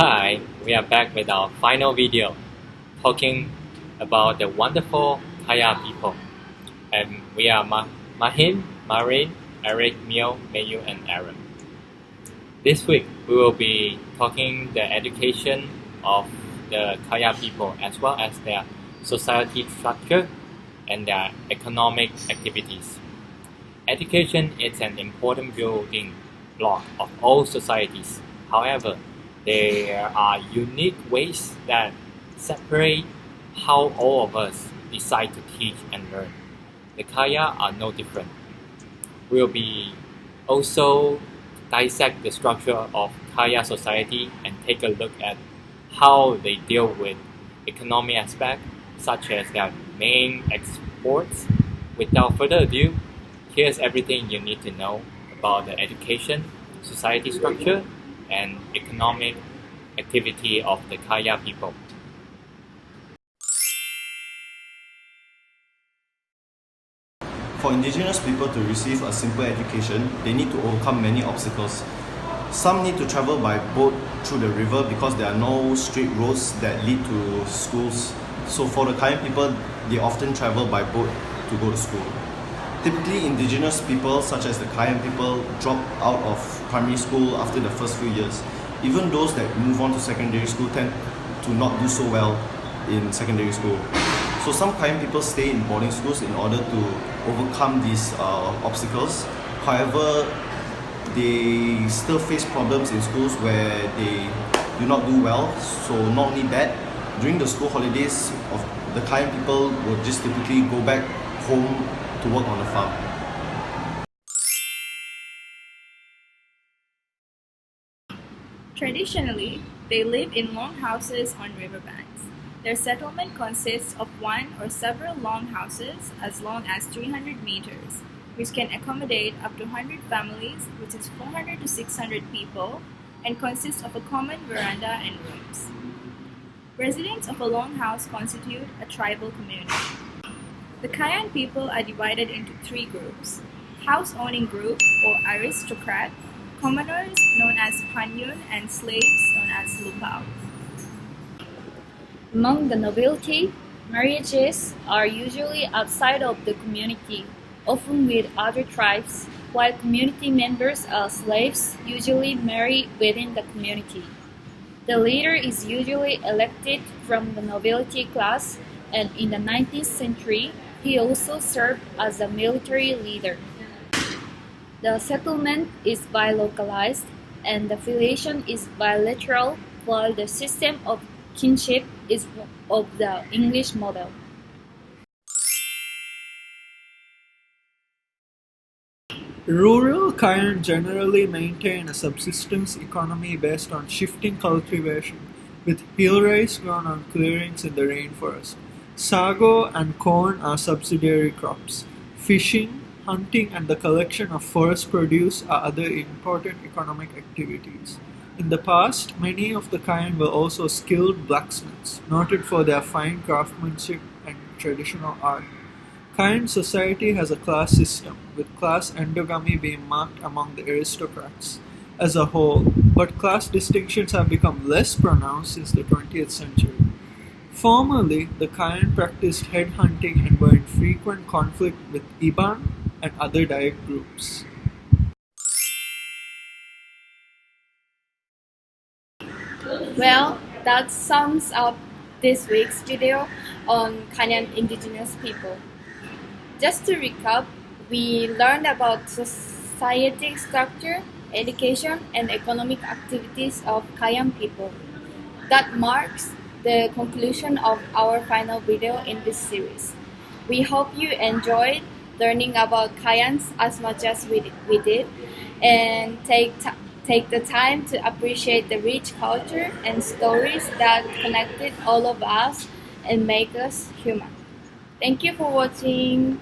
Hi, we are back with our final video talking about the wonderful Kaya people. And we are Mahin, Maarin, Eric, Mio, Meyu, and Aaron. This week we will be talking the education of the Kaya people as well as their society structure and their economic activities. Education is an important building block of all societies. However, there are unique ways that separate how all of us decide to teach and learn. The Kaya are no different. We'll be also dissect the structure of Kaya society and take a look at how they deal with economic aspects such as their main exports. Without further ado, here's everything you need to know about the education, society structure, and economic activity of the Kaya people. For indigenous people to receive a simple education, they need to overcome many obstacles. Some need to travel by boat through the river because there are no straight roads that lead to schools. So for the Kayan people, they often travel by boat to go to school. Typically, indigenous people such as the Kayan people drop out of primary school after the first few years. Even those that move on to secondary school tend to not do so well in secondary school. So some Kayan people stay in boarding schools in order to overcome these obstacles. However, they still face problems in schools where they do not do well. So not only that, during the school holidays, of the Kayan people would just typically go back home to work on the farm. Traditionally, they live in long houses on riverbanks. Their settlement consists of one or several long houses as long as 300 meters, which can accommodate up to 100 families, which is 400 to 600 people, and consists of a common veranda and rooms. Residents of a long house constitute a tribal community. The Kayan people are divided into three groups: house-owning group or aristocrat, commoners known as panyun, and slaves known as lupao. Among the nobility, marriages are usually outside of the community, often with other tribes, while community members are slaves usually marry within the community. The leader is usually elected from the nobility class, and in the 19th century, he also served as a military leader. The settlement is bilocalized, and the affiliation is bilateral, while the system of kinship is of the English model. Rural Kayan generally maintain a subsistence economy based on shifting cultivation, with hill rice grown on clearings in the rainforest. Sago and corn are subsidiary crops. Fishing, hunting, and the collection of forest produce are other important economic activities. In the past, many of the Kayan were also skilled blacksmiths, noted for their fine craftsmanship and traditional art. Kayan society has a class system, with class endogamy being marked among the aristocrats as a whole, but class distinctions have become less pronounced since the 20th century. Formerly, the Kayan practiced headhunting and were in frequent conflict with Iban and other Dayak groups. Well, that sums up this week's video on Kayan indigenous people. Just to recap, we learned about society structure, education, and economic activities of Kayan people. That marks the conclusion of our final video in this series. We hope you enjoyed learning about Kayans as much as we did, and take the time to appreciate the rich culture and stories that connected all of us and make us human. Thank you for watching.